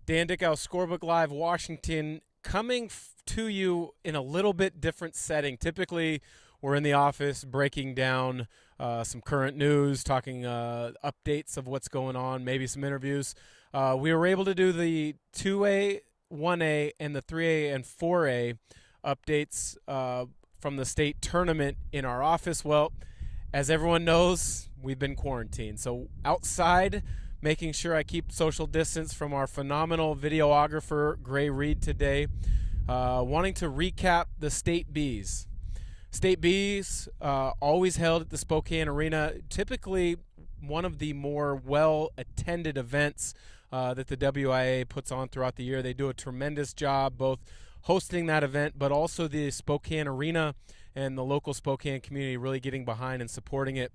Dan Dickau, Scorebook Live, Washington, coming to you in a little bit different setting. Typically, we're in the office breaking down some current news, talking updates of what's going on, maybe some interviews. We were able to do the 2A, 1A, and the 3A and 4A updates from the state tournament in our office. Well, as everyone knows, we've been quarantined. So outside, making sure I keep social distance from our phenomenal videographer, Gray Reed, today. Wanting to recap the State Bees. State Bees, always held at the Spokane Arena, typically one of the more well-attended events that the WIAA puts on throughout the year. They do a tremendous job both hosting that event, but also the Spokane Arena and the local Spokane community really getting behind and supporting it.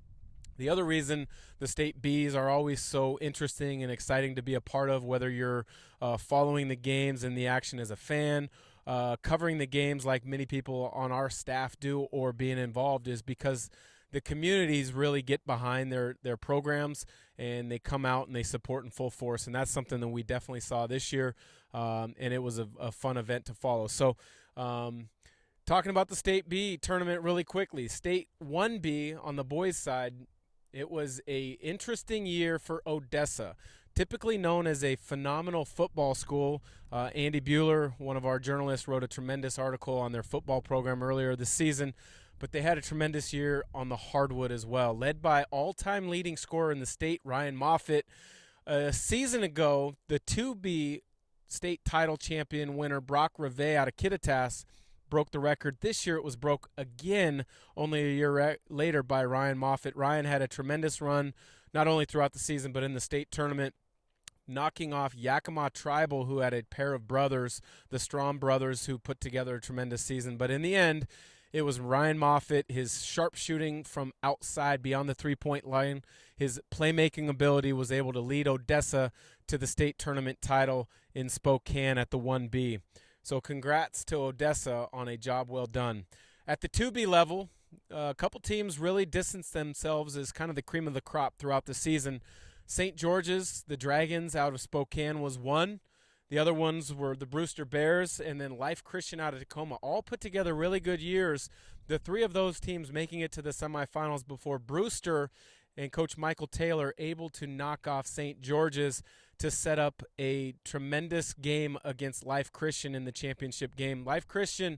The other reason the State Bees are always so interesting and exciting to be a part of, whether you're following the games and the action as a fan, covering the games like many people on our staff do, or being involved, is because the communities really get behind their programs and they come out and they support in full force. And that's something that we definitely saw this year, and it was a fun event to follow. So talking about the State B tournament really quickly, State 1B on the boys' side, it was a interesting year for Odessa, typically known as a phenomenal football school. Andy Bueller, one of our journalists, wrote a tremendous article on their football program earlier this season, but they had a tremendous year on the hardwood as well, led by all-time leading scorer in the state, Ryan Moffitt. A season ago, the 2B state title champion winner, Brock Reve out of Kittitas, broke the record. This year it was broke again only a year later by Ryan Moffitt. Ryan had a tremendous run, not only throughout the season, but in the state tournament, knocking off Yakima Tribal, who had a pair of brothers, the Strom brothers, who put together a tremendous season. But in the end, it was Ryan Moffitt, his sharp shooting from outside beyond the three-point line, his playmaking ability was able to lead Odessa to the state tournament title in Spokane at the 1B. So congrats to Odessa on a job well done. At the 2B level, a couple teams really distanced themselves as kind of the cream of the crop throughout the season. St. George's, the Dragons out of Spokane, was one. The other ones were the Brewster Bears and then Life Christian out of Tacoma. All put together really good years. The three of those teams making it to the semifinals before Brewster and Coach Michael Taylor able to knock off St. George's to set up a tremendous game against Life Christian in the championship game. Life Christian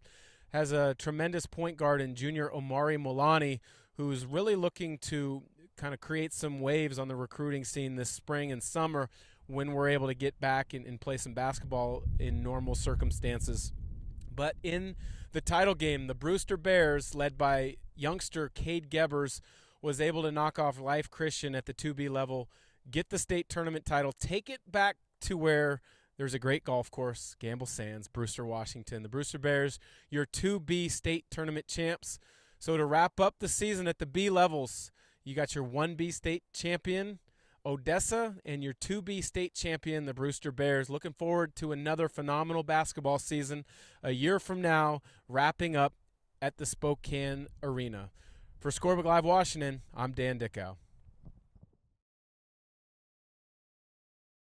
has a tremendous point guard in junior Omari Molani, who's really looking to kind of create some waves on the recruiting scene this spring and summer when we're able to get back and play some basketball in normal circumstances. But in the title game, the Brewster Bears, led by youngster Cade Gebbers, was able to knock off Life Christian at the 2B level, get the state tournament title, take it back to where there's a great golf course, Gamble Sands, Brewster, Washington. The Brewster Bears, your 2B state tournament champs. So to wrap up the season at the B levels, you got your 1B state champion, Odessa, and your 2B state champion, the Brewster Bears. Looking forward to another phenomenal basketball season a year from now, wrapping up at the Spokane Arena. For Scorebook Live Washington, I'm Dan Dickau.